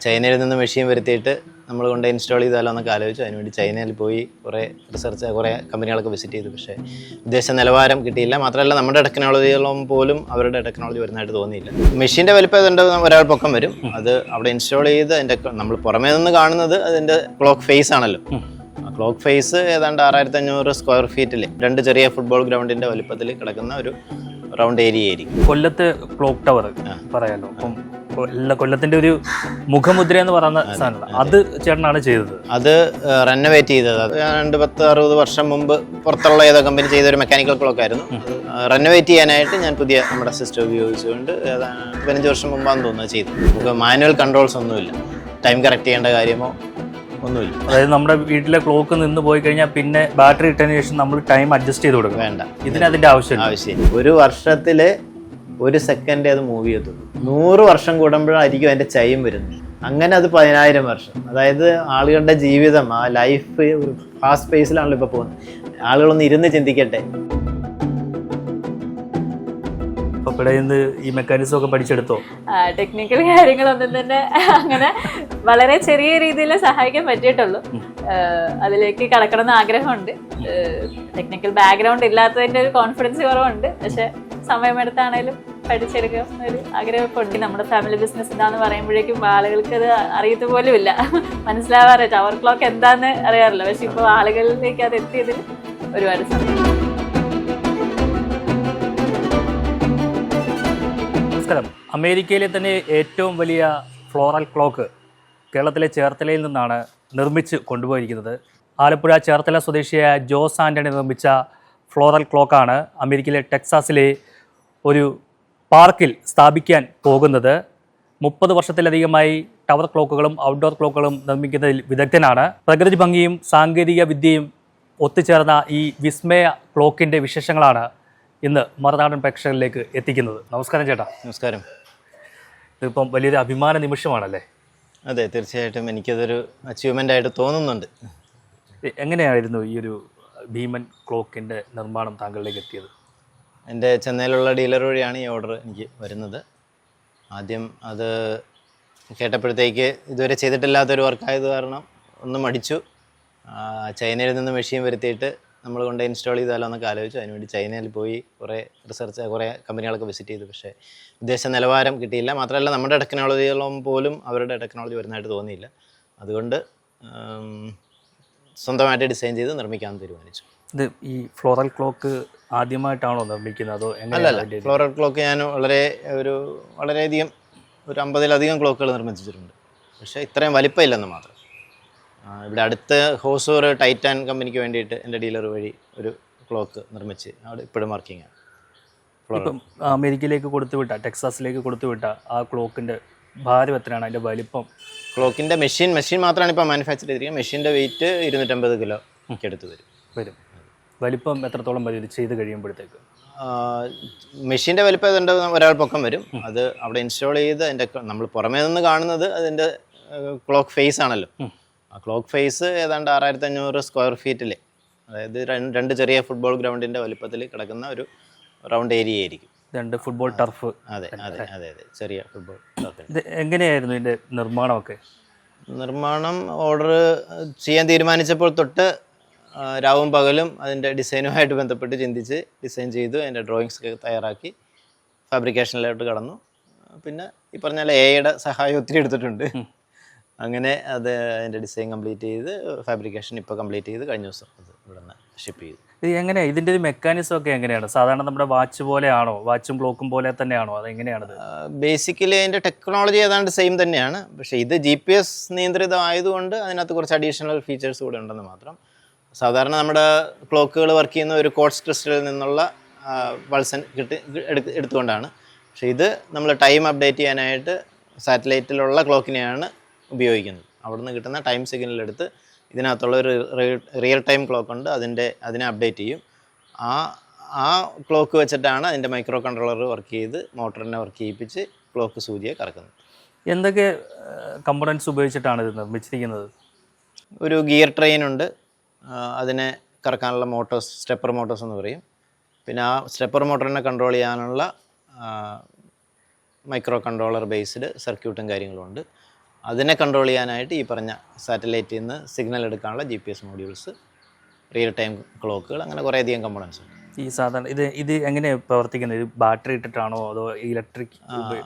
ചൈനയിൽ നിന്ന് മെഷീൻ വരുത്തിയിട്ട് നമ്മൾ കൊണ്ട് ഇൻസ്റ്റാൾ ചെയ്താലോ എന്നൊക്കെ ആലോചിച്ചു. അതിനുവേണ്ടി ചൈനയിൽ പോയി കുറേ റിസർച്ച്, കുറേ കമ്പനികളൊക്കെ വിസിറ്റ് ചെയ്തു. പക്ഷേ ഉദ്ദേശ നിലവാരം കിട്ടിയില്ല. മാത്രമല്ല നമ്മുടെ ടെക്നോളജികളും പോലും അവരുടെ ടെക്നോളജി വരുന്നതായിട്ട് തോന്നിയില്ല. മെഷീൻ്റെ വലിപ്പം ഏതാണ്ട് ഒരാൾ പൊക്കം വരും. അത് അവിടെ ഇൻസ്റ്റാൾ ചെയ്ത് അതിൻ്റെ നമ്മൾ പുറമേ നിന്ന് കാണുന്നത് അതിൻ്റെ ക്ലോക്ക് ഫേസ് ആണല്ലോ. ക്ലോക്ക് ഫേസ് ഏതാണ്ട് 6500 സ്ക്വയർ ഫീറ്റിൽ 2 ചെറിയ ഫുട്ബോൾ ഗ്രൗണ്ടിൻ്റെ വലിപ്പത്തിൽ കിടക്കുന്ന ഒരു റൗണ്ട് ഏരിയ ആയിരിക്കും. കൊല്ലത്ത് ക്ലോക്ക് ടവർ പറയാലോ. അപ്പം കൊല്ലത്തിന്റെ ഒരു മുഖമുദ്ര എന്ന് പറയുന്ന സാധനം അത് ചേട്ടനാണ് ചെയ്തത്. അത് റെനോവേറ്റ് ചെയ്തത് അത് 10-60 വർഷം മുമ്പ് പുറത്തുള്ള ഏതോ കമ്പനി ചെയ്ത ഒരു മെക്കാനിക്കൽ ക്ലോക്ക് ആയിരുന്നു. റെനോവേറ്റ് ചെയ്യാനായിട്ട് ഞാൻ പുതിയ നമ്മുടെ സിസ്റ്റം ഉപയോഗിച്ചുകൊണ്ട് 15 വർഷം മുമ്പാന്ന് തോന്നുന്നത് ചെയ്തു. നമുക്ക് മാനുവൽ കൺട്രോൾസ് ഒന്നുമില്ല, ടൈം കറക്റ്റ് ചെയ്യേണ്ട കാര്യമോ ഒന്നുമില്ല. അതായത് നമ്മുടെ വീട്ടിലെ ക്ലോക്ക് നിന്ന് പോയി കഴിഞ്ഞാൽ പിന്നെ ബാറ്ററി ഇട്ടതിന് ശേഷം നമ്മൾ ടൈം അഡ്ജസ്റ്റ് ചെയ്ത് കൊടുക്കും. വേണ്ട, ഇതിന് അതിന്റെ ആവശ്യം. ഒരു വർഷത്തില് 1 സെക്കൻഡ് അത് മൂവ് ചെയ്യത്തുള്ളൂ. 100 വർഷം കൂടുമ്പോഴായിരിക്കും അതിന്റെ ചൈം വരുന്നത്. അങ്ങനെ അത് 10000 വർഷം. അതായത് ആളുകളുടെ ജീവിതം, ആ ലൈഫ് ഫാസ്റ്റ് പേസിലാണല്ലോ ഇപ്പൊ പോകുന്നത്. ആളുകളൊന്ന് ഇരുന്ന് ചിന്തിക്കട്ടെ. ഈ മെക്കാനിസം ഒക്കെ പഠിച്ചെടുത്തോ? ടെക്നിക്കൽ കാര്യങ്ങളൊന്നും തന്നെ അങ്ങനെ വളരെ ചെറിയ രീതിയിൽ സഹായിക്കാൻ പറ്റിയിട്ടുള്ളൂ. അതിലേക്ക് കടക്കണമെന്ന് ആഗ്രഹമുണ്ട്. ടെക്നിക്കൽ ബാക്ക്ഗ്രൗണ്ട് ഇല്ലാത്തതിന്റെ ഒരു കോൺഫിഡൻസ് കുറവുണ്ട്. പക്ഷെ സമയമെടുത്താണേലും പഠിച്ചെടുക്കുക ഒരു ആഗ്രഹമൊക്കെ ഉണ്ട്. നമ്മുടെ ഫാമിലി ബിസിനസ് എന്താന്ന് പറയുമ്പോഴേക്കും ആളുകൾക്ക് അത് അറിയത്ത പോലും ഇല്ല, മനസ്സിലാവാറില്ല. ടവർ ക്ലോക്ക് എന്താന്ന് അറിയാറില്ല. പക്ഷെ ഇപ്പോൾ ആളുകളിലേക്ക് അത് എത്തിയതിൽ ഒരുപാട് സന്തോഷം. നമസ്കാരം. അമേരിക്കയിലെ തന്നെ ഏറ്റവും വലിയ ഫ്ലോറൽ ക്ലോക്ക് കേരളത്തിലെ ചേർത്തലയിൽ നിന്നാണ് നിർമ്മിച്ച് കൊണ്ടുപോയിരിക്കുന്നത്. ആലപ്പുഴ ചേർത്തല സ്വദേശിയായ ജോസ് ആൻ്റണി നിർമ്മിച്ച ഫ്ലോറൽ ക്ലോക്കാണ് അമേരിക്കയിലെ ടെക്സാസിലെ ഒരു പാർക്കിൽ സ്ഥാപിക്കാൻ പോകുന്നത്. 30 വർഷത്തിലധികമായി ടവർ ക്ലോക്കുകളും ഔട്ട്ഡോർ ക്ലോക്കുകളും നിർമ്മിക്കുന്നതിൽ വിദഗ്ധനാണ്. പ്രകൃതി ഭംഗിയും സാങ്കേതിക വിദ്യയും ഒത്തുചേർന്ന ഈ വിസ്മയ ക്ലോക്കിൻ്റെ വിശേഷങ്ങളാണ് ഇന്ന് മറുനാടൻ പ്രേക്ഷകരിലേക്ക് എത്തിക്കുന്നത്. നമസ്കാരം ചേട്ടാ. നമസ്കാരം. ഇതിപ്പം വലിയൊരു അഭിമാന നിമിഷമാണല്ലേ? അതെ, തീർച്ചയായിട്ടും എനിക്കതൊരു അച്ചീവ്മെൻ്റ് ആയിട്ട് തോന്നുന്നുണ്ട്. എങ്ങനെയായിരുന്നു ഈ ഒരു ഭീമൻ ക്ലോക്കിൻ്റെ നിർമ്മാണം താങ്കളിലേക്ക് എത്തിയത്? എൻ്റെ ചെന്നൈയിലുള്ള ഡീലർ വഴിയാണ് ഈ ഓർഡർ എനിക്ക് വരുന്നത്. ആദ്യം അത് കേട്ടപ്പോഴത്തേക്ക് ഇതുവരെ ചെയ്തിട്ടില്ലാത്തൊരു വർക്കായത് കാരണം ഒന്ന് മടിച്ചു. ചൈനയിൽ നിന്ന് മെഷീൻ വരുത്തിയിട്ട് നമ്മൾ കൊണ്ട് ഇൻസ്റ്റാൾ ചെയ്താലോ എന്നൊക്കെ ആലോചിച്ചു. അതിനുവേണ്ടി ചൈനയിൽ പോയി കുറേ റിസർച്ച്, കുറേ കമ്പനികളൊക്കെ വിസിറ്റ് ചെയ്തു. പക്ഷേ ഉദ്ദേശ നിലവാരം കിട്ടിയില്ല. മാത്രമല്ല നമ്മുടെ ടെക്നോളജികളും പോലും അവരുടെ ടെക്നോളജി വരുന്നതായിട്ട് തോന്നിയില്ല. അതുകൊണ്ട് സ്വന്തമായിട്ട് ഡിസൈൻ ചെയ്ത് നിർമ്മിക്കാൻ തീരുമാനിച്ചു. ഇത് ഈ ഫ്ലോറൽ ക്ലോക്ക് ആദ്യമായിട്ടാണോ നിർമ്മിക്കുന്നത് അതോ? അല്ലല്ല, ഫ്ലോറൽ ക്ലോക്ക് ഞാൻ വളരെയധികം ഒരു 50-ലധികം ക്ലോക്കുകൾ നിർമ്മിച്ചിട്ടുണ്ട്. പക്ഷേ ഇത്രയും വലിപ്പമില്ലെന്ന് മാത്രം. ഇവിടെ അടുത്ത് ഹോസൂർ ടൈറ്റാൻ കമ്പനിക്ക് വേണ്ടിയിട്ട് എൻ്റെ ഡീലർ വഴി ഒരു ക്ലോക്ക് നിർമ്മിച്ച് അവിടെ ഇപ്പോഴും വർക്കിംഗ് ആണ്. ഇപ്പം അമേരിക്കയിലേക്ക് കൊടുത്തുവിട്ട, ടെക്സാസിലേക്ക് കൊടുത്തുവിട്ട ആ ക്ലോക്കിൻ്റെ ഭാരം എത്രയാണ്, അതിൻ്റെ വലിപ്പം? ക്ലോക്കിൻ്റെ മെഷീൻ മാത്രമാണ് ഇപ്പോൾ മാനുഫാക്ചർ ചെയ്തിരിക്കുന്നത്. മെഷീൻ്റെ വെയിറ്റ് 250 കിലോ അടുത്ത് വരും. വലിപ്പം എത്രത്തോളം വരും ഇത് ചെയ്ത് കഴിയുമ്പോഴത്തേക്ക്? മെഷീൻ്റെ വലിപ്പം ഏതാണ്ട് ഒരാൾ പൊക്കം വരും. അത് അവിടെ ഇൻസ്റ്റാൾ ചെയ്ത് അതിൻ്റെ നമ്മൾ പുറമേ നിന്ന് കാണുന്നത് അതിൻ്റെ ക്ലോക്ക് ഫേസ് ആണല്ലോ. ആ ക്ലോക്ക് ഫേസ് ഏതാണ്ട് 6500 സ്ക്വയർ ഫീറ്റിൽ, അതായത് 2 ചെറിയ ഫുട്ബോൾ ഗ്രൗണ്ടിൻ്റെ വലിപ്പത്തിൽ കിടക്കുന്ന ഒരു റൗണ്ട് ഏരിയ ആയിരിക്കും. 2 ഫുട്ബോൾ ടർഫ്. അതെ, ചെറിയ ഫുട്ബോൾ ടർഫ്. ഇത് എങ്ങനെയായിരുന്നു ഇതിൻ്റെ നിർമ്മാണമൊക്കെ? നിർമ്മാണം ഓർഡർ ചെയ്യാൻ തീരുമാനിച്ചപ്പോൾ തൊട്ട് രാവും പകലും അതിൻ്റെ ഡിസൈനുമായിട്ട് ബന്ധപ്പെട്ട് ചിന്തിച്ച് ഡിസൈൻ ചെയ്തു. അതിൻ്റെ ഡ്രോയിങ്സ് ഒക്കെ തയ്യാറാക്കി ഫാബ്രിക്കേഷനിലോട്ട് കടന്നു. പിന്നെ ഈ പറഞ്ഞ എയുടെ സഹായം ഒത്തിരി എടുത്തിട്ടുണ്ട്. അങ്ങനെ അത് അതിൻ്റെ ഡിസൈൻ കംപ്ലീറ്റ് ചെയ്ത് ഫാബ്രിക്കേഷൻ ഇപ്പോൾ കംപ്ലീറ്റ് ചെയ്ത് കഴിഞ്ഞ ദിവസം അത് ഇവിടെ നിന്ന് ഷിപ്പ് ചെയ്തു. ഇത് എങ്ങനെയാണ് ഇതിൻ്റെ ഒരു മെക്കാനിസം ഒക്കെ എങ്ങനെയാണ്? സാധാരണ നമ്മുടെ വാച്ച് പോലെയാണോ, വാച്ചും ക്ലോക്കും പോലെ തന്നെയാണോ, അതെങ്ങനെയാണത്? ബേസിക്കലി അതിൻ്റെ ടെക്നോളജി ഏതാണ്ട് സെയിം തന്നെയാണ്. പക്ഷേ ഇത് GPS നിയന്ത്രിതമായതുകൊണ്ട് അതിനകത്ത് കുറച്ച് അഡീഷണൽ ഫീച്ചേഴ്സ് കൂടെ ഉണ്ടെന്ന് മാത്രം. സാധാരണ നമ്മുടെ ക്ലോക്കുകൾ വർക്ക് ചെയ്യുന്ന ഒരു ക്വാർട്സ് ക്രിസ്റ്റലിൽ നിന്നുള്ള പൾസൻ എടുത്തുകൊണ്ടാണ്. പക്ഷേ ഇത് നമ്മൾ ടൈം അപ്ഡേറ്റ് ചെയ്യാനായിട്ട് സാറ്റലൈറ്റിലുള്ള ക്ലോക്കിനെയാണ് ഉപയോഗിക്കുന്നത്. അവിടെ നിന്ന് കിട്ടുന്ന ടൈം സിഗ്നലെടുത്ത് ഇതിനകത്തുള്ള ഒരു റിയൽ ടൈം ക്ലോക്ക് ഉണ്ട്, അതിനെ അപ്ഡേറ്റ് ചെയ്യും. ആ ക്ലോക്ക് വെച്ചിട്ടാണ് അതിൻ്റെ മൈക്രോ കൺട്രോളർ വർക്ക് ചെയ്ത് മോട്ടറിനെ വർക്ക് ചെയ്യിപ്പിച്ച് ക്ലോക്ക് സൂചിയെ കറക്കുന്നത്. എന്തൊക്കെ കമ്പോണൻസ് ഉപയോഗിച്ചിട്ടാണ് ഇത് നിർമ്മിച്ചിരിക്കുന്നത്? ഒരു ഗിയർ ട്രെയിൻ ഉണ്ട്, അതിനെ കറക്കാനുള്ള മോട്ടോഴ്സ്, സ്റ്റെപ്പർ മോട്ടോഴ്സ് എന്ന് പറയും. പിന്നെ ആ സ്റ്റെപ്പർ മോട്ടറിനെ കൺട്രോൾ ചെയ്യാനുള്ള മൈക്രോ കൺട്രോളർ ബേസ്ഡ് സർക്യൂട്ടും കാര്യങ്ങളുമുണ്ട്. അതിനെ കൺട്രോൾ ചെയ്യാനായിട്ട് ഈ പറഞ്ഞ സാറ്റലൈറ്റിൽ നിന്ന് സിഗ്നൽ എടുക്കാനുള്ള GPS മോഡ്യൂൾസ്, റിയൽ ടൈം ക്ലോക്കുകൾ, അങ്ങനെ കുറേയധികം കമ്പോണൻസ് ഉണ്ട്. ഈ സാധാരണ ഇത് എങ്ങനെയാണ് പ്രവർത്തിക്കുന്നത്? ഇത് ബാറ്ററി ഇട്ടിട്ടാണോ അതോ ഇലക്ട്രിക്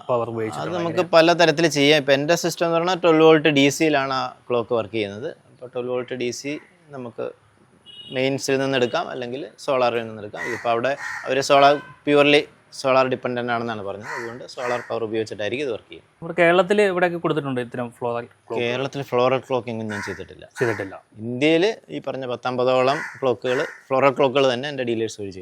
പവർ ഉപയോഗിച്ച്? അത് നമുക്ക് പല തരത്തിൽ ചെയ്യാം. ഇപ്പോൾ എൻ്റെ സിസ്റ്റം എന്ന് പറഞ്ഞാൽ 12 വോൾട്ട് DC ആ ക്ലോക്ക് വർക്ക് ചെയ്യുന്നത്. അപ്പോൾ 12 വോൾട്ട് DC നമുക്ക് മെയിൻസിൽ നിന്ന് എടുക്കാം, അല്ലെങ്കിൽ സോളാറിൽ നിന്ന് എടുക്കാം. ഇപ്പോൾ അവിടെ അവർ പ്യുവർലി സോളാർ ഡിപ്പെൻഡൻ്റ് ആണെന്നാണ് പറഞ്ഞത്. അതുകൊണ്ട് സോളാർ പവർ ഉപയോഗിച്ചിട്ടായിരിക്കും ഇത് വർക്ക് ചെയ്യും. നമ്മുടെ കേരളത്തിൽ ഇവിടെയൊക്കെ കൊടുത്തിട്ടുണ്ട് ഇത്തരം ഫ്ലോറൽ? കേരളത്തിൽ ഫ്ലോറൽ ക്ലോക്കിംഗ് ഞാൻ ചെയ്തിട്ടില്ല. ഇന്ത്യയിൽ ഈ പറഞ്ഞ 10-50ഓളം ഫ്ലോറൽ ക്ലോക്കുകൾ തന്നെ എൻ്റെ ഡീലേഴ്സ് വഴി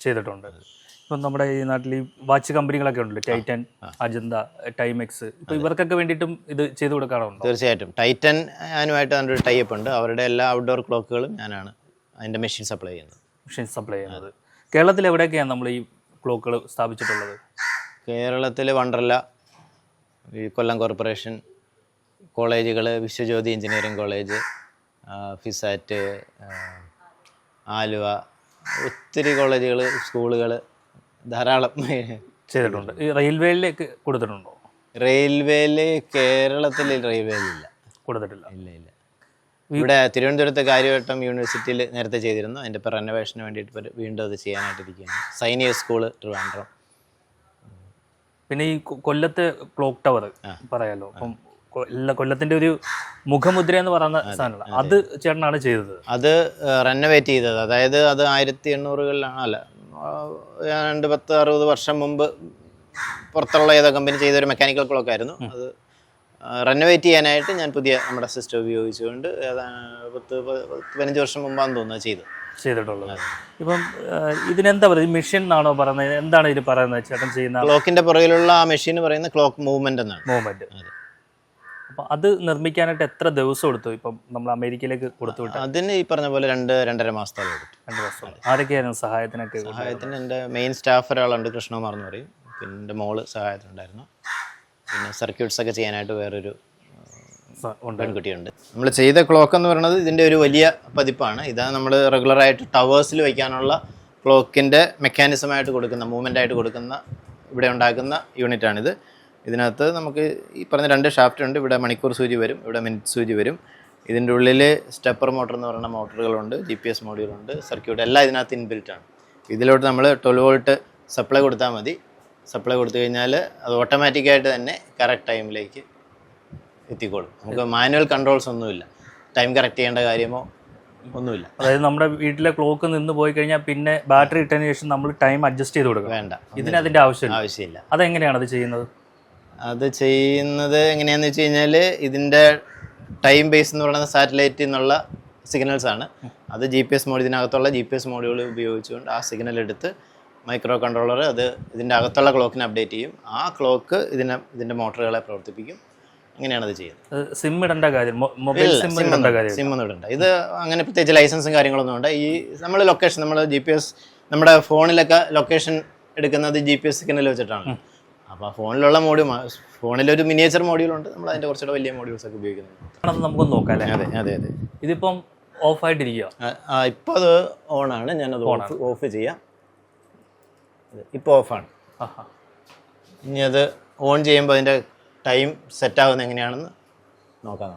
ചെയ്തിട്ടുണ്ട്. ഇപ്പം നമ്മുടെ ഈ നാട്ടിൽ ഈ വാച്ച് കമ്പനികളൊക്കെ ഉണ്ടല്ലോ, ടൈറ്റൻ, അജന്ത, ടൈമെക്സ്, ഇപ്പോൾ ഇവർക്കൊക്കെ വേണ്ടിയിട്ടും ഇത് ചെയ്ത് കൊടുക്കാറുണ്ട്? തീർച്ചയായിട്ടും. ടൈറ്റൻ ആനുമായിട്ട് അതിൻ്റെ ഒരു ടൈപ്പ് ഉണ്ട്. അവരുടെ എല്ലാ ഔട്ട്ഡോർ ക്ലോക്കുകളും ഞാനാണ് അതിൻ്റെ മെഷീൻ സപ്ലൈ ചെയ്യുന്നത്. കേരളത്തിൽ എവിടെയൊക്കെയാണ് നമ്മൾ ഈ ക്ലോക്കുകൾ സ്ഥാപിച്ചിട്ടുള്ളത്? കേരളത്തിൽ വണ്ടർല, ഈ കൊല്ലം കോർപ്പറേഷൻ, കോളേജുകൾ, വിശ്വജ്യോതി എഞ്ചിനീയറിംഗ് കോളേജ്, ഫിസാറ്റ്, ആലുവ, ഒത്തിരി കോളേജുകൾ, സ്കൂളുകൾ ധാരാളം ചെയ്തിട്ടുണ്ട്. ഈ റെയിൽവേയിലേക്ക് കൊടുത്തിട്ടുണ്ടോ? കേരളത്തിൽ റെയിൽവേയിലില്ല, കൊടുത്തിട്ടില്ല. ഇല്ല. ഇവിടെ തിരുവനന്തപുരത്ത് കാര്യവട്ടം യൂണിവേഴ്സിറ്റിയിൽ നേരത്തെ ചെയ്തിരുന്നു. അതിൻ്റെ ഇപ്പോൾ റെനോവേഷന് വേണ്ടിയിട്ട് വീണ്ടും അത് ചെയ്യാനായിട്ടിരിക്കുകയാണ്. സൈനിക സ്കൂള് ട്രിവാൻഡ്രം. പിന്നെ ഈ കൊല്ലത്ത് ക്ലോക്ക് ടവർ പറയാലോ, അപ്പം കൊല്ലത്തിൻ്റെ ഒരു മുഖമുദ്ര എന്ന് പറയുന്ന സാധനമാണ്, അത് ചേട്ടനാണ് ചെയ്തത്? അത് റെനോവേറ്റ് ചെയ്തത്, അതായത് അത് 1800-കളിലാണ്, അല്ല 10-60 വർഷം മുമ്പ് പുറത്തുള്ള ഏതോ കമ്പനി ചെയ്തൊരു മെക്കാനിക്കൽ ക്ലോക്ക് ആയിരുന്നു. അത് റെനോവേറ്റ് ചെയ്യാനായിട്ട് ഞാൻ പുതിയ നമ്മുടെ സിസ്റ്റം ഉപയോഗിച്ചുകൊണ്ട് 10-15 വർഷം മുമ്പാന്ന് തോന്നുന്നത് ചെയ്തിട്ടുള്ളത്. ഇപ്പം ഇതിനെന്താ പറയുക, മെഷീൻ എന്നാണോ പറയുന്നത്? എന്താണ് ഇതിൽ പറയുന്നത് ചേട്ടൻ ചെയ്യുന്ന? ക്ലോക്കിന്റെ പുറകിലുള്ള ആ മെഷീൻ പറയുന്ന ക്ലോക്ക് മൂവ്മെന്റ് എന്നാണ്. അപ്പം അത് നിർമ്മിക്കാനായിട്ട് എത്ര ദിവസം എടുത്തു? ഇപ്പം നമ്മൾ അമേരിക്കയിലേക്ക് കൊടുത്തുവിട്ടു. അതിന് ഈ പറഞ്ഞ പോലെ 2-2.5 മാസത്തോളം എടുത്തു. 2 മാസം. ആരൊക്കെയായിരുന്നു സഹായത്തിന്? എൻ്റെ മെയിൻ സ്റ്റാഫ് ഒരാളുണ്ട്, കൃഷ്ണകുമാർ എന്ന് പറയും. പിന്നെ എൻ്റെ മോള് സഹായത്തിനുണ്ടായിരുന്നു. പിന്നെ സർക്യൂട്ട്സ് ഒക്കെ ചെയ്യാനായിട്ട് വേറൊരു പെൺകുട്ടിയുണ്ട്. നമ്മൾ ചെയ്ത ക്ലോക്ക് എന്ന് പറയുന്നത് ഇതിൻ്റെ ഒരു വലിയ പതിപ്പാണ്. ഇതാണ് നമ്മൾ റെഗുലറായിട്ട് ടവേഴ്സിൽ വയ്ക്കാനുള്ള ക്ലോക്കിൻ്റെ മെക്കാനിസമായിട്ട് കൊടുക്കുന്ന, മൂവ്മെൻ്റായിട്ട് കൊടുക്കുന്ന, ഇവിടെ ഉണ്ടാക്കുന്ന യൂണിറ്റാണിത്. ഇതിനകത്ത് നമുക്ക് ഈ പറഞ്ഞ 2 ഷാഫ്റ്റ് ഉണ്ട്. ഇവിടെ മണിക്കൂർ സൂചി വരും, ഇവിടെ മിനിറ്റ് സൂചി വരും. ഇതിൻ്റെ ഉള്ളിൽ സ്റ്റെപ്പർ മോട്ടർ എന്ന് പറയുന്ന മോട്ടറുകളുണ്ട്, GPS മോഡ്യൂളുണ്ട്, സർക്യൂട്ട് എല്ലാം ഇതിനകത്ത് ഇൻബിൽറ്റാണ്. ഇതിലോട്ട് നമ്മൾ 12 വോൾട്ട് സപ്ലൈ കൊടുത്താൽ മതി. സപ്ലൈ കൊടുത്തു കഴിഞ്ഞാൽ അത് ഓട്ടോമാറ്റിക്കായിട്ട് തന്നെ കറക്റ്റ് ടൈമിലേക്ക് എത്തിക്കോളും. നമുക്ക് മാനുവൽ കൺട്രോൾസ് ഒന്നുമില്ല, ടൈം കറക്റ്റ് ചെയ്യേണ്ട കാര്യമോ ഒന്നുമില്ല. അതായത് നമ്മുടെ വീട്ടിലെ ക്ലോക്ക് നിന്ന് പോയി കഴിഞ്ഞാൽ പിന്നെ ബാറ്ററി ഇട്ടതിന് ശേഷം നമ്മൾ ടൈം അഡ്ജസ്റ്റ് ചെയ്ത് കൊടുക്കുക? വേണ്ട, ഇതിനതിൻ്റെ ആവശ്യമില്ല. അതെങ്ങനെയാണ് അത് ചെയ്യുന്നത്? അത് ചെയ്യുന്നത് എങ്ങനെയാണെന്ന് വെച്ച് കഴിഞ്ഞാൽ ഇതിൻ്റെ ടൈം ബേസ് എന്ന് പറയുന്നത് സാറ്റലൈറ്റിൽ നിന്നുള്ള സിഗ്നൽസ് ആണ്. അത് ഇതിനകത്തുള്ള GPS മോഡ്യൂൾ ഉപയോഗിച്ചുകൊണ്ട് ആ സിഗ്നൽ എടുത്ത് മൈക്രോ കൺട്രോളർ അത് ഇതിൻ്റെ അകത്തുള്ള ക്ലോക്കിനെ അപ്ഡേറ്റ് ചെയ്യും. ആ ക്ലോക്ക് ഇതിൻ്റെ മോട്ടറുകളെ പ്രവർത്തിപ്പിക്കും. അങ്ങനെയാണ് അത് ചെയ്യുന്നത്. സിം ഇടേണ്ട കാര്യം, മൊബൈൽ സിം ഇടേണ്ട കാര്യം? സിം ഒന്നും ഇടണ്ട. ഇത് അങ്ങനെ പ്രത്യേകിച്ച് ലൈസൻസും കാര്യങ്ങളൊന്നും ഉണ്ട്. ഈ നമ്മൾ ലൊക്കേഷൻ, നമ്മൾ GPS നമ്മുടെ ഫോണിലൊക്കെ ലൊക്കേഷൻ എടുക്കുന്നത് GPS സിഗ്നൽ വെച്ചിട്ടാണ്. അപ്പോൾ ആ ഫോണിലൊരു മിനിയേച്ചർ മോഡ്യൂളുണ്ട്. നമ്മൾ അതിൻ്റെ കുറച്ചുകൂടെ വലിയ മോഡ്യൂൾസ് ഒക്കെ ഉപയോഗിക്കുന്നത്. നമുക്കൊന്ന് നോക്കാം അല്ലേ? അതെ. ഇതിപ്പം ഓഫായിട്ടിരിക്കുക? ഇപ്പോൾ അത് ഓണാണ്. ഞാനത് ഓഫ് ചെയ്യാം. ഇപ്പോൾ ഓഫാണ്. ഇനി അത് ഓൺ ചെയ്യുമ്പോൾ അതിൻ്റെ ടൈം സെറ്റാകുന്നത് എങ്ങനെയാണെന്ന് നോക്കാം.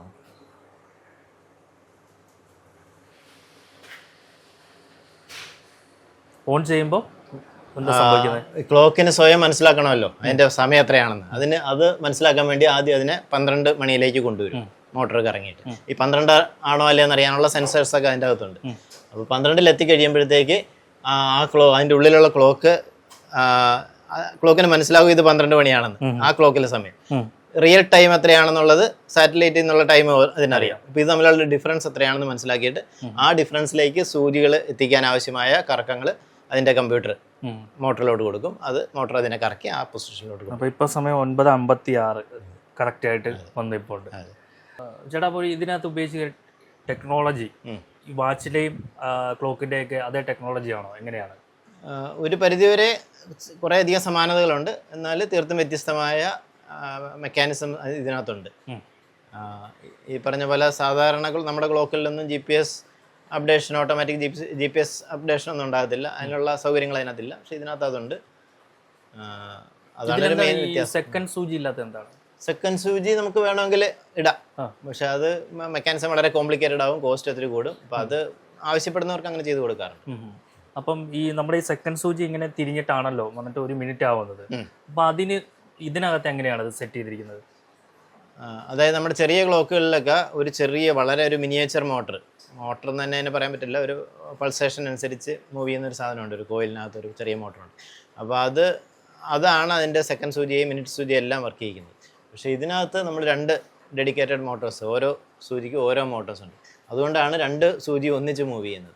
ഓൺ ചെയ്യുമ്പോൾ എന്താ സംഭവിക്കുന്നത്? ക്ലോക്കിന് സ്വയം മനസ്സിലാക്കണമല്ലോ അതിൻ്റെ സമയം എത്രയാണെന്ന്. അത് മനസ്സിലാക്കാൻ വേണ്ടി ആദ്യം അതിനെ 12 മണിയിലേക്ക് കൊണ്ടുവരും, മോട്ടർ കറങ്ങിയിട്ട്. ഈ 12 ആണോ അല്ലേന്ന് അറിയാനുള്ള സെൻസേഴ്സൊക്കെ അതിൻ്റെ അകത്തുണ്ട്. അപ്പോൾ 12-ൽ എത്തിക്കഴിയുമ്പോഴത്തേക്ക് അതിൻ്റെ ഉള്ളിലുള്ള ക്ലോക്കിന് മനസ്സിലാവും ഇത് 12 മണിയാണെന്ന്. ആ ക്ലോക്കിലെ സമയം റിയൽ ടൈം എത്രയാണെന്നുള്ളത് സാറ്റലൈറ്റിൽ നിന്നുള്ള ടൈം അതിനറിയാം. അപ്പോൾ ഇത് തമ്മിലുള്ള ഡിഫറൻസ് എത്രയാണെന്ന് മനസ്സിലാക്കിയിട്ട് ആ ഡിഫറൻസിലേക്ക് സൂചികൾ എത്തിക്കാൻ ആവശ്യമായ കറക്കങ്ങൾ അതിൻ്റെ കമ്പ്യൂട്ടർ മോട്ടറിലോട്ട് കൊടുക്കും. അത് മോട്ടർ അതിനെ കറക്കി ആ പൊസിഷനിലോട്ട് കൊടുക്കും. അപ്പോൾ ഇപ്പോൾ സമയം 9:56 കറക്റ്റായിട്ട് വന്നിപ്പോൾ ഉണ്ട്. ചേട്ടാ, അപ്പോൾ ഇതിനകത്ത് ഉപയോഗിച്ച ടെക്നോളജി ഈ വാച്ചിലെയും ക്ലോക്കിൻ്റെയൊക്കെ അതേ ടെക്നോളജിയാണോ, എങ്ങനെയാണ്? ഒരു പരിധിവരെ കുറേയധികം സമാനതകളുണ്ട്. എന്നാൽ തീർത്തും വ്യത്യസ്തമായ മെക്കാനിസം ഇതിനകത്തുണ്ട്. ഈ പറഞ്ഞ പോലെ സാധാരണ നമ്മുടെ ക്ലോക്കിൽ നിന്നും GPS updation, automatic GPS updation ഒന്നും ഉണ്ടാകത്തില്ല. അതിനുള്ള സൗകര്യങ്ങൾ അതിനകത്തില്ല. പക്ഷെ ഇതിനകത്ത് അതുണ്ട്. അതാണ് മെയിൻ വ്യത്യാസം. സെക്കൻഡ് സൂചി ഇല്ലാത്ത എന്താണ്? സെക്കൻഡ് സൂചി നമുക്ക് വേണമെങ്കിൽ ഇടാം, പക്ഷെ അത് മെക്കാനിസം വളരെ കോംപ്ലിക്കേറ്റഡ് ആവും, കോസ്റ്റ് ഒത്തിരി കൂടും. അപ്പോൾ അത് ആവശ്യപ്പെടുന്നവർക്ക് അങ്ങനെ ചെയ്ത് കൊടുക്കാറുണ്ട്. അപ്പം ഈ നമ്മുടെ ഈ സെക്കൻഡ് സൂചി ഇങ്ങനെ തിരിഞ്ഞിട്ടാണല്ലോ വന്നിട്ട് 1 മിനിറ്റ് ആവുന്നത്. അപ്പം ഇതിനകത്ത് എങ്ങനെയാണ് അത് സെറ്റ് ചെയ്തിരിക്കുന്നത്? അതായത് നമ്മുടെ ചെറിയ ക്ലോക്കുകളിലൊക്കെ ഒരു ചെറിയ വളരെ ഒരു മിനിയേച്ചർ മോട്ടർ എന്ന് തന്നെ അതിനെ പറയാൻ പറ്റില്ല, ഒരു പൾസേഷൻ അനുസരിച്ച് മൂവ് ചെയ്യുന്ന ഒരു സാധനമുണ്ട്, ഒരു കോയിലിനകത്ത് ഒരു ചെറിയ മോട്ടറുണ്ട്. അപ്പോൾ അതാണ് അതിൻ്റെ സെക്കൻഡ് സൂചിയും മിനിറ്റ് സൂചിയും എല്ലാം വർക്ക് ചെയ്യുന്നത്. പക്ഷേ ഇതിനകത്ത് നമ്മൾ 2 ഡെഡിക്കേറ്റഡ് മോട്ടോഴ്സ്, ഓരോ സൂചിക്ക് ഓരോ മോട്ടോഴ്സ് ഉണ്ട്. അതുകൊണ്ടാണ് 2 സൂചി ഒന്നിച്ച് മൂവ് ചെയ്യുന്നത്.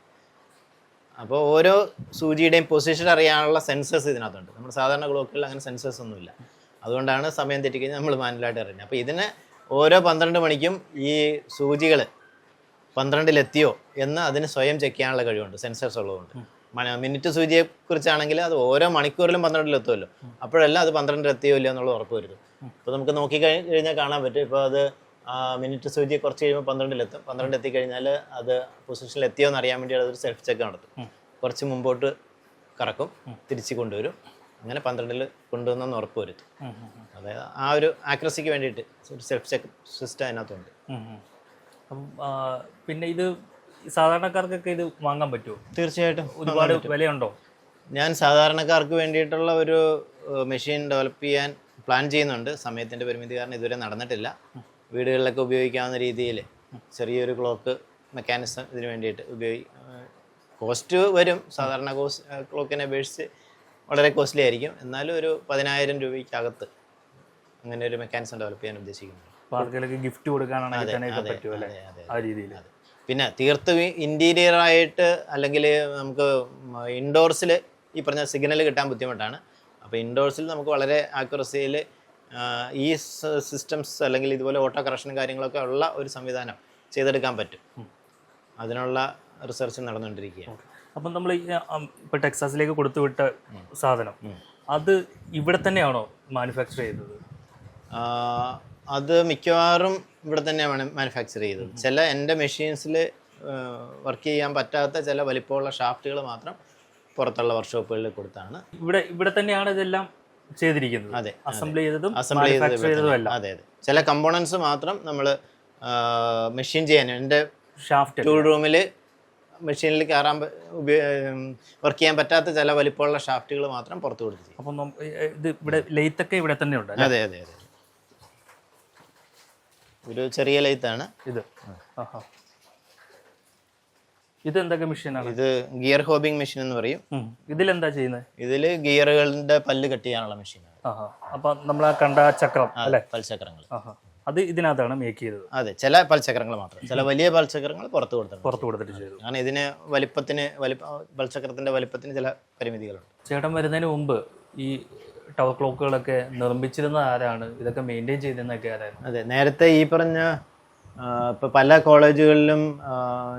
അപ്പോൾ ഓരോ സൂചിയുടെയും പൊസിഷൻ അറിയാനുള്ള സെൻസേഴ്സ് ഇതിനകത്തുണ്ട്. നമ്മുടെ സാധാരണ ക്ലോക്കുകളിൽ അങ്ങനെ സെൻസേഴ്സ് ഒന്നുമില്ല. അതുകൊണ്ടാണ് സമയം തെറ്റിക്കഴിഞ്ഞാൽ നമ്മൾ മാനുവലായിട്ട് അറിയുന്നത്. അപ്പോൾ ഇതിന് ഓരോ 12 മണിക്കും ഈ സൂചികൾ 12-ലെത്തിയോ എന്ന് അതിന് സ്വയം ചെക്ക് ചെയ്യാനുള്ള കഴിവുണ്ട്, സെൻസേഴ്സ് ഉള്ളതുകൊണ്ട്. മിനിറ്റ് സൂചിയെക്കുറിച്ചാണെങ്കിൽ അത് ഓരോ മണിക്കൂറിലും 12-ലെത്തുമല്ലോ, അപ്പോഴെല്ലാം അത് 12-ലെത്തിയോ ഇല്ലയോ എന്നുള്ള ഉറപ്പ് വരുത്തും. അപ്പോൾ നമുക്ക് നോക്കിക്കഴിഞ്ഞാൽ കാണാൻ പറ്റും. ഇപ്പോൾ അത് മിനിറ്റ് സൂചിയെ കുറച്ച് കഴിയുമ്പോൾ 12-ലെത്തും. 12 എത്തിക്കഴിഞ്ഞാൽ അത് പൊസിഷനിൽ എത്തിയോ എന്ന് അറിയാൻ വേണ്ടി അതൊരു സെൽഫ് ചെക്ക് നടത്തും. കുറച്ച് മുമ്പോട്ട് കറക്കും, തിരിച്ച് കൊണ്ടുവരും, അങ്ങനെ 12-ൽ കൊണ്ടുവന്നെന്ന് ഉറപ്പ് വരുത്തും. അതായത് ആ ഒരു ആക്യുറസിക്ക് വേണ്ടിയിട്ട് ഒരു സെൽഫ് ചെക്ക് സിസ്റ്റം അതിനകത്തുണ്ട്. പിന്നെ ഇത് സാധാരണക്കാർക്കൊക്കെ ഇത് വാങ്ങാൻ പറ്റുമോ? തീർച്ചയായിട്ടും. ഒരുപാട് വിലയുണ്ടോ? ഞാൻ സാധാരണക്കാർക്ക് വേണ്ടിയിട്ടുള്ള ഒരു മെഷീൻ ഡെവലപ്പ് ചെയ്യാൻ പ്ലാൻ ചെയ്യുന്നുണ്ട്. സമയത്തിൻ്റെ പരിമിതി കാരണം ഇതുവരെ നടന്നിട്ടില്ല. വീടുകളിലൊക്കെ ഉപയോഗിക്കാവുന്ന രീതിയിൽ ചെറിയൊരു ക്ലോക്ക് മെക്കാനിസം ഇതിന് വേണ്ടിയിട്ട് കോസ്റ്റ് വരും. സാധാരണ ക്ലോക്കിനെ അപേക്ഷിച്ച് വളരെ കോസ്റ്റ്ലി ആയിരിക്കും. എന്നാലും ഒരു 10,000 രൂപയ്ക്കകത്ത് അങ്ങനെ ഒരു മെക്കാനിസം ഡെവലപ്പ് ചെയ്യാൻ ഉദ്ദേശിക്കുന്നു. ഗിഫ്റ്റ് കൊടുക്കാനാണെങ്കിൽ ആ രീതിയിൽ. പിന്നെ തീർത്തും ഇൻറ്റീരിയറായിട്ട് അല്ലെങ്കിൽ നമുക്ക് ഇൻഡോർസിൽ ഈ പറഞ്ഞ സിഗ്നൽ കിട്ടാൻ ബുദ്ധിമുട്ടാണ്. അപ്പോൾ ഇൻഡോർസിൽ നമുക്ക് വളരെ ആക്യുറസിയിൽ ഈ സിസ്റ്റംസ് അല്ലെങ്കിൽ ഇതുപോലെ ഓട്ടോ കറക്ഷനും കാര്യങ്ങളൊക്കെ ഉള്ള ഒരു സംവിധാനം ചെയ്തെടുക്കാൻ പറ്റും. അതിനുള്ള റിസർച്ച് നടന്നുകൊണ്ടിരിക്കുകയാണ്. അപ്പം നമ്മൾ ഇപ്പോൾ ടെക്സാസിലേക്ക് കൊടുത്തുവിട്ട സാധനം അത് ഇവിടെ തന്നെയാണോ മാനുഫാക്ചർ ചെയ്തത്? അത് മിക്കവാറും ഇവിടെ തന്നെയാണ് മാനുഫാക്ചർ ചെയ്തത്. ചില എൻ്റെ മെഷീൻസിൽ വർക്ക് ചെയ്യാൻ പറ്റാത്ത ചില വലിപ്പമുള്ള ഷാഫ്റ്റുകൾ മാത്രം പുറത്തുള്ള വർക്ക്ഷോപ്പുകളിൽ കൊടുത്താണ്. ഇവിടെ തന്നെയാണ് ഇതെല്ലാം ചെയ്തിരിക്കുന്നത്. അതെ, അസംബിൾ ചെയ്തതും അതെ അതെ. ചില കമ്പോണൻസ് മാത്രം നമ്മൾ മെഷീൻ ചെയ്യാൻ എൻ്റെ ഷാഫ്റ്റ് ടൂൾ റൂമിൽ മെഷീനിൽ കയറാൻ വർക്ക് ചെയ്യാൻ പറ്റാത്ത ചില വലിപ്പമുള്ള ഷാഫ്റ്റുകൾ മാത്രം പുറത്ത് കൊടുത്തു. അപ്പം ഇത് ഇവിടെ ലെയ്ത്തൊക്കെ ഇവിടെ തന്നെ ഉണ്ട്. അതെ അതെ അതെ. ഒരു ചെറിയ ലെയ്ത്താണ് ഇത്. ഇത് എന്തൊക്കെ മെഷീനാണ്? ഇത് ഗിയർ ഹോബിംഗ് മെഷീൻ എന്ന് പറയും. ഇതിലെന്താ ചെയ്യുന്നത്? ഇതിൽ ഗിയറുകളുടെ പല്ല് കട്ട് ചെയ്യാനുള്ള മെഷീനാണ്. അപ്പൊ നമ്മൾ കണ്ട ചക്രം അല്ലേ, പൽചക്രങ്ങൾ, അത് ഇതിനകത്താണ് മേക്ക് ചെയ്തത്. അതെ, ചില പൽചക്രങ്ങൾ മാത്രം. ചില വലിയ പൽചക്രങ്ങൾ പുറത്ത് കൊടുത്തിട്ട് ചെയ്തു. കാരണം ഇതിന് പൽചക്രത്തിന്റെ വലിപ്പത്തിന് ചില പരിമിതികളുണ്ട്. ചേട്ടൻ വരുന്നതിന് മുമ്പ് ഈ ടവർ ക്ലോക്കുകളൊക്കെ നിർമ്മിച്ചിരുന്ന ആരാണ്? ഇതൊക്കെ മെയിൻറ്റെയിൻ ചെയ്തിരുന്നൊക്കെ ആരായിരുന്നു? അതെ, നേരത്തെ ഈ പറഞ്ഞ ഇപ്പോൾ പല കോളേജുകളിലും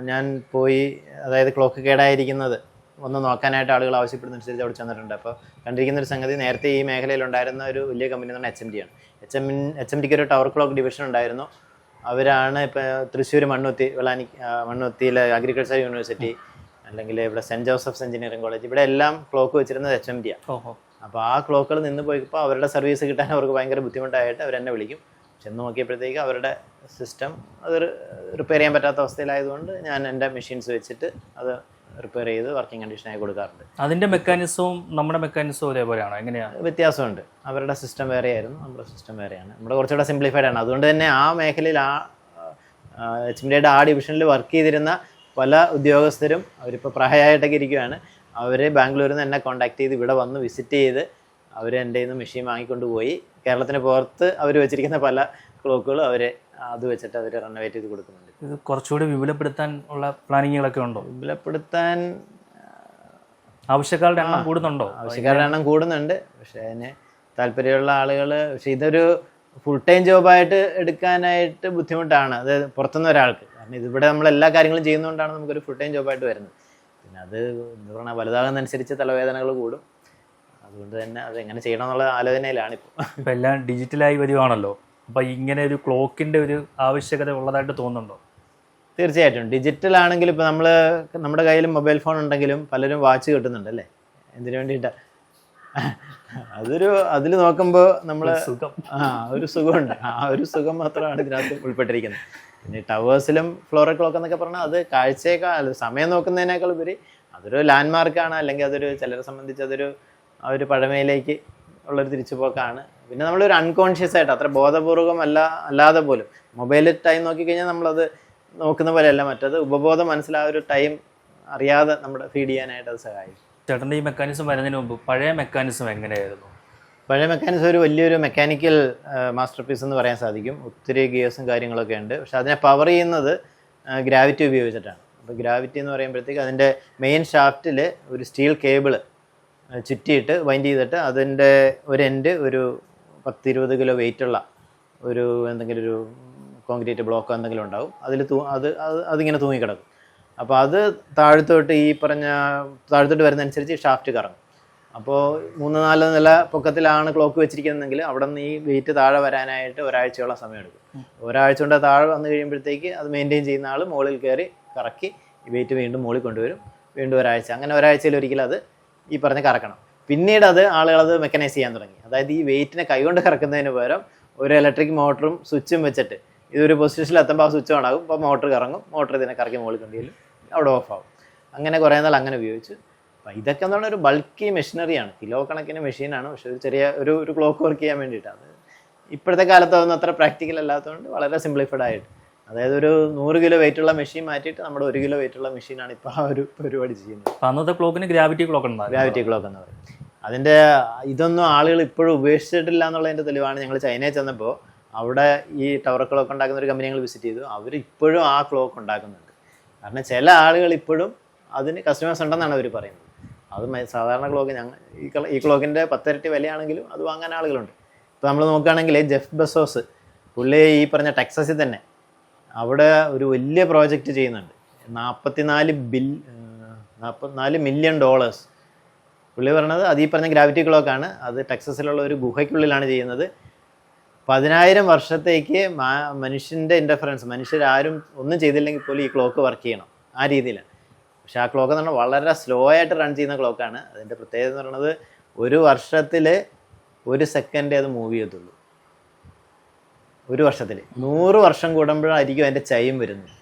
ഞാൻ പോയി, അതായത് ക്ലോക്ക് കേടായിരിക്കുന്നത് ഒന്ന് നോക്കാനായിട്ട് ആളുകൾ ആവശ്യപ്പെടുന്നതനുസരിച്ച് അവിടെ ചെന്നിട്ടുണ്ട്. അപ്പോൾ കണ്ടിരിക്കുന്ന ഒരു സംഗതി, നേരത്തെ ഈ മേഖലയിലുണ്ടായിരുന്ന ഒരു വലിയ കമ്പനി എന്ന് പറഞ്ഞാൽ HMD ആണ്. HMDക്ക് ഒരു ടവർ ക്ലോക്ക് ഡിവിഷൻ ഉണ്ടായിരുന്നു. അവരാണ് ഇപ്പോൾ തൃശ്ശൂർ മണ്ണുത്തിയിലെ അഗ്രികൾച്ചർ യൂണിവേഴ്സിറ്റി, അല്ലെങ്കിൽ ഇവിടെ സെൻറ്റ് ജോസഫ്സ് എഞ്ചിനീയറിംഗ് കോളേജ്, ഇവിടെ എല്ലാം ക്ലോക്ക് വെച്ചിരുന്നത് HMD ആണ്. അപ്പോൾ ആ ക്ലോക്കുകൾ നിന്ന് പോയപ്പോൾ അവരുടെ സർവീസ് കിട്ടാൻ അവർക്ക് ഭയങ്കര ബുദ്ധിമുട്ടായിട്ട് അവരെന്നെ വിളിക്കും. ചെന്ന് നോക്കിയപ്പോഴത്തേക്ക് അവരുടെ സിസ്റ്റം അത് റിപ്പയർ ചെയ്യാൻ പറ്റാത്ത അവസ്ഥയിലായതുകൊണ്ട് ഞാൻ എൻ്റെ മെഷീൻസ് വെച്ചിട്ട് അത് റിപ്പയർ ചെയ്ത് വർക്കിംഗ് കണ്ടീഷനായി കൊടുക്കാറുണ്ട്. അതിൻ്റെ മെക്കാനിസവും നമ്മുടെ മെക്കാനിസവും ഒരേപോലെയാണോ? എങ്ങനെയാണ്? വ്യത്യാസമുണ്ട്. അവരുടെ സിസ്റ്റം വേറെയായിരുന്നു, നമ്മുടെ സിസ്റ്റം വേറെയാണ്. നമ്മുടെ കുറച്ചുകൂടെ സിംപ്ലിഫൈഡ് ആണ്. അതുകൊണ്ട് തന്നെ ആ മേഖലയിൽ HMDയുടെ ആ ഡിവിഷനിൽ വർക്ക് ചെയ്തിരുന്ന പല ഉദ്യോഗസ്ഥരും അവരിപ്പോൾ പ്രായമായിട്ടൊക്കെ ഇരിക്കുകയാണ്. അവർ ബാംഗ്ലൂരിൽ നിന്ന് എന്നെ കോൺടാക്ട് ചെയ്ത് ഇവിടെ വന്ന് വിസിറ്റ് ചെയ്ത് അവർ എൻ്റെ നിന്ന് മെഷീൻ വാങ്ങിക്കൊണ്ട് പോയി. കേരളത്തിന് പുറത്ത് അവർ വെച്ചിരിക്കുന്ന പല ക്ലോക്കുകളും അവർ അത് വെച്ചിട്ട് അവർ റെനോവേറ്റ് ചെയ്ത് കൊടുക്കുന്നുണ്ട്. ഇത് കുറച്ചുകൂടി വിപുലപ്പെടുത്താൻ ഉള്ള പ്ലാനിങ്ങുകളൊക്കെ ഉണ്ടോ? വിപുലപ്പെടുത്താൻ ആവശ്യക്കാരുടെ എണ്ണം കൂടുന്നുണ്ടോ? ആവശ്യക്കാരുടെ എണ്ണം കൂടുന്നുണ്ട്. പക്ഷേ അതിന് താല്പര്യമുള്ള ആളുകൾ, പക്ഷേ ഇതൊരു ഫുൾ ടൈം ജോബായിട്ട് എടുക്കാനായിട്ട് ബുദ്ധിമുട്ടാണ്. അത് പുറത്തുനിന്ന് ഒരാൾക്ക്. കാരണം ഇതിവിടെ നമ്മൾ എല്ലാ കാര്യങ്ങളും ചെയ്യുന്നതുകൊണ്ടാണ് നമുക്കൊരു ഫുൾ ടൈം ജോബായിട്ട് വരുന്നത്. പിന്നെ അത് എന്താ പറയുക, വലുതാകുന്നതനുസരിച്ച് തലവേദനകൾ കൂടും. അതുകൊണ്ട് തന്നെ അത് എങ്ങനെ ചെയ്യണം എന്നുള്ള ആലോചനയിലാണ് ഇപ്പോൾ. ഇപ്പം എല്ലാം ഡിജിറ്റലായി വരുവാണല്ലോ. അപ്പം ഇങ്ങനെ ഒരു ക്ലോക്കിൻ്റെ ഒരു ആവശ്യകത ഉള്ളതായിട്ട് തോന്നുന്നുണ്ടോ? തീർച്ചയായിട്ടും. ഡിജിറ്റൽ ആണെങ്കിലും ഇപ്പോൾ നമ്മുടെ കയ്യിൽ മൊബൈൽ ഫോൺ ഉണ്ടെങ്കിലും പലരും വാച്ച് കിട്ടുന്നുണ്ട് അല്ലേ? എന്തിനു വേണ്ടിയിട്ടാണ്? അതിൽ നോക്കുമ്പോൾ നമ്മൾ സുഖം. ഒരു സുഖമുണ്ട്. ആ ഒരു സുഖം മാത്രമാണ് ഇതിനകത്ത് ഉൾപ്പെട്ടിരിക്കുന്നത്. പിന്നെ ടവേഴ്സിലും ഫ്ലോറൽ ക്ലോക്ക് എന്നൊക്കെ പറഞ്ഞാൽ അത് കാഴ്ചയേക്കാൾ സമയം നോക്കുന്നതിനേക്കാൾ ഉപരി അതൊരു ലാൻഡ് മാർക്കാണ്. അല്ലെങ്കിൽ ചിലരെ സംബന്ധിച്ച് ആ ഒരു പഴമയിലേക്ക് ഉള്ളൊരു തിരിച്ചുപോക്കാണ്. പിന്നെ നമ്മളൊരു അൺകോൺഷ്യസ് ആയിട്ട് അത്ര ബോധപൂർവം അല്ലാതെ പോലും മൊബൈൽ ടൈം നോക്കിക്കഴിഞ്ഞാൽ നമ്മളത് നോക്കുന്ന പോലെയല്ല, മറ്റത് ഉപബോധം മനസ്സിലായ ഒരു ടൈം അറിയാതെ നമ്മുടെ ഫീഡ് ചെയ്യാനായിട്ട് അത് സഹായിക്കും. ചേട്ടൻ്റെ ഈ മെക്കാനിസം വരുന്നതിന് മുമ്പ് പഴയ മെക്കാനിസം എങ്ങനെയായിരുന്നു? പഴയ മെക്കാനിസം ഒരു വലിയൊരു മെക്കാനിക്കൽ മാസ്റ്റർ പീസ് എന്ന് പറയാൻ സാധിക്കും. ഒത്തിരി ഗിയേഴ്സും കാര്യങ്ങളൊക്കെ ഉണ്ട്. പക്ഷെ അതിനെ പവർ ചെയ്യുന്നത് ഗ്രാവിറ്റി ഉപയോഗിച്ചിട്ടാണ്. അപ്പോൾ ഗ്രാവിറ്റി എന്ന് പറയുമ്പോഴത്തേക്ക് അതിൻ്റെ മെയിൻ ഷാഫ്റ്റിൽ ഒരു സ്റ്റീൽ കേബിള് ചുറ്റിയിട്ട് വൈൻഡ് ചെയ്തിട്ട് അതിൻ്റെ ഒരു എൻഡ് ഒരു 10-20 കിലോ വെയിറ്റുള്ള എന്തെങ്കിലും ഒരു കോൺക്രീറ്റ് ബ്ലോക്കോ എന്തെങ്കിലും ഉണ്ടാവും. അതിങ്ങനെ തൂങ്ങിക്കിടക്കും. അപ്പോൾ അത് താഴത്തോട്ട് താഴത്തോട്ട് വരുന്നതനുസരിച്ച് ഷാഫ്റ്റ് കറങ്ങും. അപ്പോൾ 3-4 നില പൊക്കത്തിലാണ് ക്ലോക്ക് വെച്ചിരിക്കുന്നതെങ്കിൽ അവിടെ നിന്ന് ഈ വെയിറ്റ് താഴെ വരാനായിട്ട് ഒരാഴ്ചയോളം സമയമെടുക്കും. ഒരാഴ്ച കൊണ്ട് താഴെ വന്നു കഴിയുമ്പോഴത്തേക്ക് അത് മെയിൻറ്റെയിൻ ചെയ്യുന്ന ആൾ മുകളിൽ കയറി കറക്കി ഈ വെയിറ്റ് വീണ്ടും മുകളിൽ കൊണ്ടുവരും. വീണ്ടും ഒരാഴ്ച, അങ്ങനെ ഒരാഴ്ചയിൽ ഒരിക്കലും അത് ഈ പറഞ്ഞ് കറക്കണം. പിന്നീട് ആളുകളത് മെക്കനൈസ് ചെയ്യാൻ തുടങ്ങി. അതായത് ഈ വെയിറ്റിനെ കൈകൊണ്ട് കറക്കുന്നതിന് പകരം ഒരു ഇലക്ട്രിക് മോട്ടറും സ്വിച്ചും വെച്ചിട്ട് ഇതൊരു പൊസിഷനിൽ എത്തുമ്പോൾ ആ സ്വിച്ച് ഓൺ ആകും. അപ്പോൾ മോട്ടർ കറങ്ങും. മോട്ടർ ഇതിനെ കറക്കി മുകളിൽ കൊണ്ടുവരും, അവിടെ ഓഫ് ആവും. അങ്ങനെ കുറേ നാൾ അങ്ങനെ ഉപയോഗിച്ചു. അപ്പം ഇതൊക്കെ എന്ന് പറഞ്ഞാൽ ഒരു ബൾക്കി മെഷീനറിയാണ്, കിലോ കണക്കിന് മെഷീനാണ്. പക്ഷെ ഒരു ചെറിയ ഒരു ക്ലോക്ക് വർക്ക് ചെയ്യാൻ വേണ്ടിയിട്ടാണ്. ഇപ്പോഴത്തെ കാലത്ത് അതൊന്നും അത്ര പ്രാക്ടിക്കൽ അല്ലാത്തതുകൊണ്ട് വളരെ സിംപ്ലിഫൈഡ് ആയിട്ട്, അതായത് ഒരു 100 കിലോ വെയിറ്റുള്ള മെഷീൻ മാറ്റിയിട്ട് നമ്മുടെ 1 കിലോ വെയിറ്റുള്ള മെഷീനാണ് ഇപ്പോൾ ആ ഒരു പരിപാടി ചെയ്യുന്നത്. അന്നത്തെ ക്ലോക്കിന് ഗ്രാവിറ്റി ക്ലോക്ക് എന്ന് പറയും. അതിൻ്റെ ഇതൊന്നും ആളുകൾ ഇപ്പോഴും ഉപേക്ഷിച്ചിട്ടില്ല എന്നുള്ളതിൻ്റെ തെളിവാണ്. ഞങ്ങൾ ചൈനയിൽ ചെന്നപ്പോൾ അവിടെ ഈ ടവർ ക്ലോക്ക് ഉണ്ടാക്കുന്ന ഒരു കമ്പനി ഞങ്ങൾ വിസിറ്റ് ചെയ്തു. അവർ ഇപ്പോഴും ആ ക്ലോക്ക് ഉണ്ടാക്കുന്നുണ്ട്. കാരണം ചില ആളുകൾ ഇപ്പോഴും അതിന് കസ്റ്റമേഴ്സ് ഉണ്ടെന്നാണ് അവർ പറയുന്നത്. അത് സാധാരണ ക്ലോക്ക് ഈ ക്ലോക്കിൻ്റെ 10 ഇരട്ടി വിലയാണെങ്കിലും അത് വാങ്ങാൻ ആളുകളുണ്ട്. ഇപ്പോൾ നമ്മൾ നോക്കുകയാണെങ്കിൽ ജെഫ് ബെസോസ്, പുള്ളി ഈ പറഞ്ഞ ടെക്സസിൽ തന്നെ അവിടെ ഒരു വലിയ പ്രോജക്റ്റ് ചെയ്യുന്നുണ്ട്. $44 മില്യൺ. പുള്ളി പറഞ്ഞത് അത് ഈ പറഞ്ഞ ഗ്രാവിറ്റി ക്ലോക്കാണ്. അത് ടെക്സസിലുള്ള ഒരു ഗുഹയ്ക്കുള്ളിലാണ് ചെയ്യുന്നത്. 10,000 വർഷത്തേക്ക് മനുഷ്യൻ്റെ ഇൻ്റർഫറൻസ്, മനുഷ്യരാരും ഒന്നും ചെയ്തില്ലെങ്കിൽ പോലും ഈ ക്ലോക്ക് വർക്ക് ചെയ്യണം, ആ രീതിയിലാണ്. പക്ഷെ ആ ക്ലോക്ക് എന്ന് പറഞ്ഞാൽ വളരെ സ്ലോ ആയിട്ട് റൺ ചെയ്യുന്ന ക്ലോക്കാണ്. അതിൻ്റെ പ്രത്യേകത എന്ന് പറയുന്നത് ഒരു വർഷത്തിൽ 1 സെക്കൻഡേ അത് മൂവ് ചെയ്യത്തുള്ളൂ. ഒരു വർഷത്തിൽ 100 വർഷം കൂടുമ്പോഴായിരിക്കും അതിൻ്റെ ചൈം വരുന്നത്.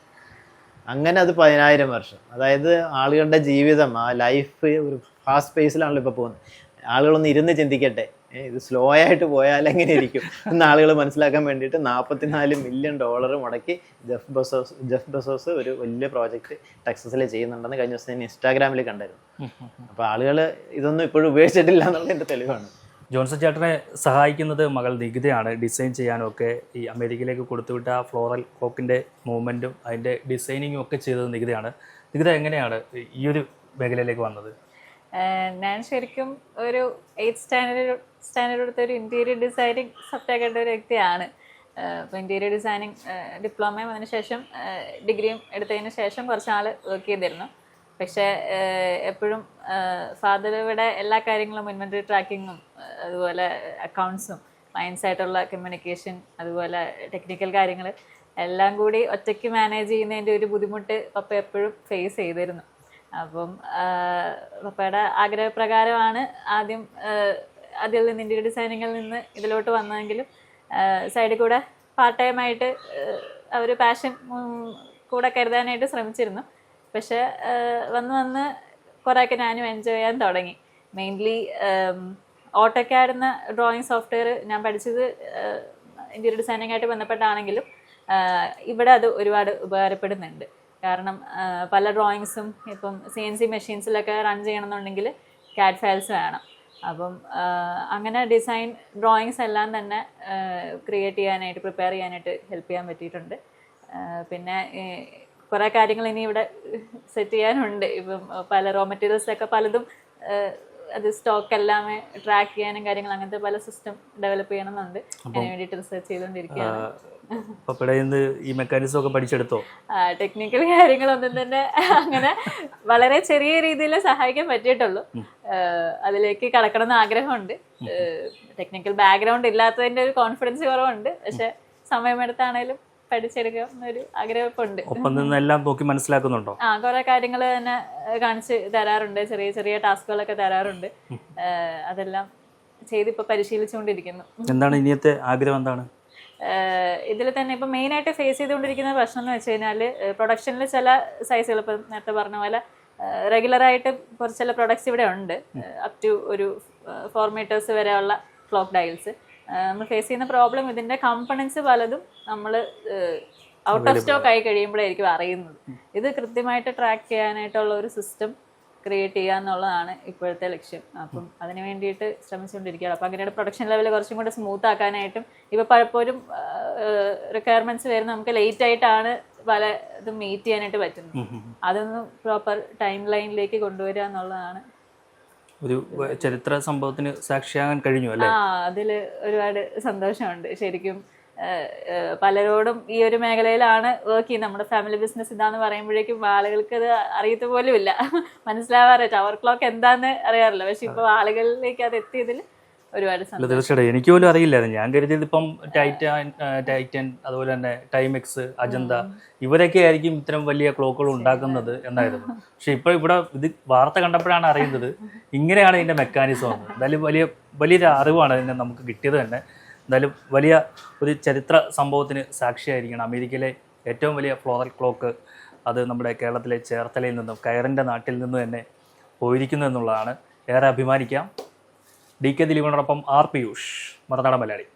അങ്ങനെ അത് 10,000 വർഷം. അതായത് ആളുകളുടെ ജീവിതം, ആ ലൈഫ് ഒരു ഫാസ്റ്റ് പേസിലാണല്ലോ ഇപ്പോൾ പോകുന്നത്. ആളുകളൊന്ന് ഇരുന്ന് ചിന്തിക്കട്ടെ, ഇത് സ്ലോ ആയിട്ട് പോയാൽ എങ്ങനെ ഇരിക്കും എന്ന് ആളുകൾ മനസ്സിലാക്കാൻ വേണ്ടിയിട്ട് $44 മില്യൺ മുടക്കി ജെഫ് ബെസോസ് ഒരു വലിയ പ്രോജക്റ്റ് ടെക്സസിൽ ചെയ്യുന്നുണ്ടെന്ന് കഴിഞ്ഞ ദിവസം ഞാൻ ഇൻസ്റ്റാഗ്രാമിൽ കണ്ടായിരുന്നു. അപ്പോൾ ആളുകൾ ഇതൊന്നും ഇപ്പോഴും ഉപയോഗിച്ചിട്ടില്ല എന്നുള്ളതിൻ്റെ തെളിവാണ്. ജോൺസൺ ചേട്ടനെ സഹായിക്കുന്നത് മകൾ നികിതയാണ്. ഡിസൈൻ ചെയ്യാനൊക്കെ ഈ അമേരിക്കയിലേക്ക് കൊടുത്തുവിട്ട ഫ്ലോറൽ ക്ലോക്കിൻ്റെ മൂവ്മെൻറ്റും അതിൻ്റെ ഡിസൈനിങ്ങും ഒക്കെ ചെയ്തത് നികിതയാണ്. നികിത എങ്ങനെയാണ് ഈ ഒരു മേഖലയിലേക്ക് വന്നത്? ഞാൻ ശരിക്കും ഒരു 8th സ്റ്റാൻഡേർഡ് എടുത്ത ഒരു ഇൻറ്റീരിയർ ഡിസൈനിങ് സബ്ജക്റ്റ് കണ്ട ഒരു വ്യക്തിയാണ്. അപ്പോൾ ഇൻറ്റീരിയർ ഡിസൈനിങ് ഡിപ്ലോമയും അതിനുശേഷം ഡിഗ്രിയും എടുത്തതിന് ശേഷം കുറച്ച് നാൾ വർക്ക് ചെയ്തിരുന്നു. പക്ഷേ എപ്പോഴും ഫാദർ ഇവിടെ എല്ലാ കാര്യങ്ങളും ഇൻവെൻ്ററി ട്രാക്കിങ്ങും അതുപോലെ അക്കൗണ്ട്സും ക്ലയൻസായിട്ടുള്ള കമ്മ്യൂണിക്കേഷൻ അതുപോലെ ടെക്നിക്കൽ കാര്യങ്ങൾ എല്ലാം കൂടി ഒറ്റയ്ക്ക് മാനേജ് ചെയ്യുന്നതിൻ്റെ ഒരു ബുദ്ധിമുട്ട് പപ്പ എപ്പോഴും ഫേസ് ചെയ്തിരുന്നു. അപ്പം പപ്പയുടെ ആഗ്രഹപ്രകാരമാണ് ആദ്യം അതിൽ നിന്ന് ഇൻറ്റീരിയർ ഡിസൈനിങ്ങിൽ നിന്ന് ഇതിലോട്ട് വന്നതെങ്കിലും സൈഡിൽ കൂടെ പാർട്ട് ടൈമായിട്ട് ഒരു പാഷൻ കൂടെ കരുതാനായിട്ട് ശ്രമിച്ചിരുന്നു. പക്ഷെ വന്ന് കുറേയൊക്കെ ഞാനും എൻജോയ് ചെയ്യാൻ തുടങ്ങി. മെയിൻലി ഓട്ടോക്യാഡ് എന്ന ഡ്രോയിങ് സോഫ്റ്റ്വെയർ ഞാൻ പഠിച്ചത് ഇൻറ്റീരിയർ ഡിസൈനിങ്ങായിട്ട് ബന്ധപ്പെട്ടാണെങ്കിലും ഇവിടെ അത് ഒരുപാട് ഉപകാരപ്പെടുന്നുണ്ട്. കാരണം പല ഡ്രോയിങ്സും ഇപ്പം CNC മെഷീൻസിലൊക്കെ റൺ ചെയ്യണമെന്നുണ്ടെങ്കിൽ CAD ഫയൽസ് വേണം. അപ്പം അങ്ങനെ ഡിസൈൻ ഡ്രോയിങ്സ് എല്ലാം തന്നെ ക്രിയേറ്റ് ചെയ്യാനായിട്ട് പ്രിപ്പയർ ചെയ്യാനായിട്ട് ഹെൽപ്പ് ചെയ്യാൻ പറ്റിയിട്ടുണ്ട്. പിന്നെ കുറേ കാര്യങ്ങൾ ഇനി ഇവിടെ സെറ്റ് ചെയ്യാനുണ്ട്. ഇപ്പം പല റോ മെറ്റീരിയൽസൊക്കെ പലതും അത് സ്റ്റോക്ക് എല്ലാമേ ട്രാക്ക് ചെയ്യാനും കാര്യങ്ങൾ അങ്ങനത്തെ പല സിസ്റ്റം ഡെവലപ്പ് ചെയ്യണമെന്നുണ്ട്. അതിന് വേണ്ടിയിട്ട് റിസർച്ച് ചെയ്തുകൊണ്ടിരിക്കുകയാണ്. ഈ മെക്കാനിസം ഒക്കെ പഠിച്ചെടുത്തോ? ടെക്നിക്കൽ കാര്യങ്ങളൊന്നും തന്നെ അങ്ങനെ വളരെ ചെറിയ രീതിയിൽ സഹായിക്കാൻ പറ്റിയിട്ടുള്ളൂ. അതിലേക്ക് കടക്കണമെന്ന് ആഗ്രഹമുണ്ട്. ടെക്നിക്കൽ ബാക്ക്ഗ്രൗണ്ട് ഇല്ലാത്തതിൻ്റെ ഒരു കോൺഫിഡൻസ് കുറവുണ്ട്. പക്ഷെ സമയമെടുത്താണേലും പഠിച്ചെടുക്കുക എന്നൊരു ആഗ്രഹമുണ്ട്. ഒപ്പം നിന്നെല്ലാം നോക്കി മനസ്സിലാക്കുന്നുണ്ടോ? കുറെ കാര്യങ്ങൾ തന്നെ കാണിച്ച് തരാറുണ്ട്. ചെറിയ ചെറിയ ടാസ്കുകളൊക്കെ തരാറുണ്ട്. അതെല്ലാം ചെയ്തിപ്പോൾ പരിശീലിച്ചുകൊണ്ടിരിക്കുന്നു. എന്താണ് ഇനിയത്തെ ആഗ്രഹം എന്താണ്? ഇതിൽ തന്നെ ഇപ്പം മെയിനായിട്ട് ഫേസ് ചെയ്തുകൊണ്ടിരിക്കുന്ന പ്രശ്നം എന്ന് വെച്ച് കഴിഞ്ഞാൽ പ്രൊഡക്ഷനിൽ ചില സൈസുകൾ ഇപ്പം നേരത്തെ പറഞ്ഞ പോലെ റെഗുലറായിട്ട് കുറച്ച് ചില പ്രൊഡക്ട്സ് ഇവിടെ ഉണ്ട്, അപ് ടു ഒരു 4 മീറ്റേഴ്സ് വരെയുള്ള ക്ലോക്ക് ഡയൽസ്. നമ്മൾ ഫേസ് ചെയ്യുന്ന പ്രോബ്ലം ഇതിൻ്റെ കമ്പണൻസ് പലതും നമ്മൾ ഔട്ട് ഓഫ് സ്റ്റോക്ക് ആയി കഴിയുമ്പോഴായിരിക്കും അറിയുന്നത്. ഇത് കൃത്യമായിട്ട് ട്രാക്ക് ചെയ്യാനായിട്ടുള്ള ഒരു സിസ്റ്റം ക്രിയേറ്റ് ചെയ്യുക എന്നുള്ളതാണ് ഇപ്പോഴത്തെ ലക്ഷ്യം. അപ്പം അതിന് വേണ്ടിയിട്ട് ശ്രമിച്ചുകൊണ്ടിരിക്കുകയാണ്. അപ്പം അങ്ങനെയാണ് പ്രൊഡക്ഷൻ ലെവൽ കുറച്ചും കൂടെ സ്മൂത്ത് ആക്കാനായിട്ടും. ഇപ്പോൾ പലപ്പോഴും റിക്വയർമെൻറ്റ്സ് വരുന്നത് നമുക്ക് ലേറ്റ് ആയിട്ടാണ് പല ഇതും മീറ്റ് ചെയ്യാനായിട്ട് പറ്റുന്നത്. അതൊന്ന് പ്രോപ്പർ ടൈം ലൈനിലേക്ക് കൊണ്ടുവരിക എന്നുള്ളതാണ്. ഒരു ചരിത്ര സംഭവത്തിന് സാക്ഷിയാകാൻ കഴിഞ്ഞു അല്ലേ? അതിൽ ഒരുപാട് സന്തോഷമുണ്ട് ശരിക്കും. പലരോടും ഈ ഒരു മേഖലയിലാണ് വർക്ക് ചെയ്യുന്നത്. നമ്മുടെ ഫാമിലി ബിസിനസ് ഇതാന്ന് പറയുമ്പോഴേക്കും ആളുകൾക്ക് അത് അറിയത്ത പോലും ഇല്ല, മനസ്സിലാവാറില്ല. ടവർ ക്ലോക്ക് എന്താന്ന് അറിയാറില്ല. പക്ഷെ ഇപ്പോൾ ആളുകളിലേക്ക് അത് എത്തിയതിൽ ഒരുപാട് സന്തോഷം. തീർച്ചയായിട്ടും എനിക്ക് പോലും അറിയില്ലായിരുന്നു. ഞാൻ കരുതിയത് ഇപ്പം ടൈറ്റൻ അതുപോലെ തന്നെ ടൈമെക്സ്, അജന്ത ഇവരൊക്കെ ആയിരിക്കും ഇത്തരം വലിയ ക്ലോക്കുകൾ ഉണ്ടാക്കുന്നത് എന്നായിരുന്നു. പക്ഷെ ഇപ്പോൾ ഇവിടെ ഇത് വാർത്ത കണ്ടപ്പോഴാണ് അറിയുന്നത് ഇങ്ങനെയാണ് ഇതിൻ്റെ മെക്കാനിസം എന്ന്. എന്തായാലും വലിയൊരു അറിവാണ് ഇതിനെ നമുക്ക് കിട്ടിയത് തന്നെ. എന്തായാലും വലിയ ഒരു ചരിത്ര സംഭവത്തിന് സാക്ഷിയായിരിക്കണം. അമേരിക്കയിലെ ഏറ്റവും വലിയ ഫ്ലോറൽ ക്ലോക്ക് അത് നമ്മുടെ കേരളത്തിലെ ചേർത്തലയിൽ നിന്നും കയറിൻ്റെ നാട്ടിൽ നിന്ന് തന്നെ പോയിരിക്കുന്നു എന്നുള്ളതാണ്. ഏറെ അഭിമാനിക്കാം. DK ദിലീപിനോടൊപ്പം R. പിയൂഷ്, മറുനാടൻ മലയാളി.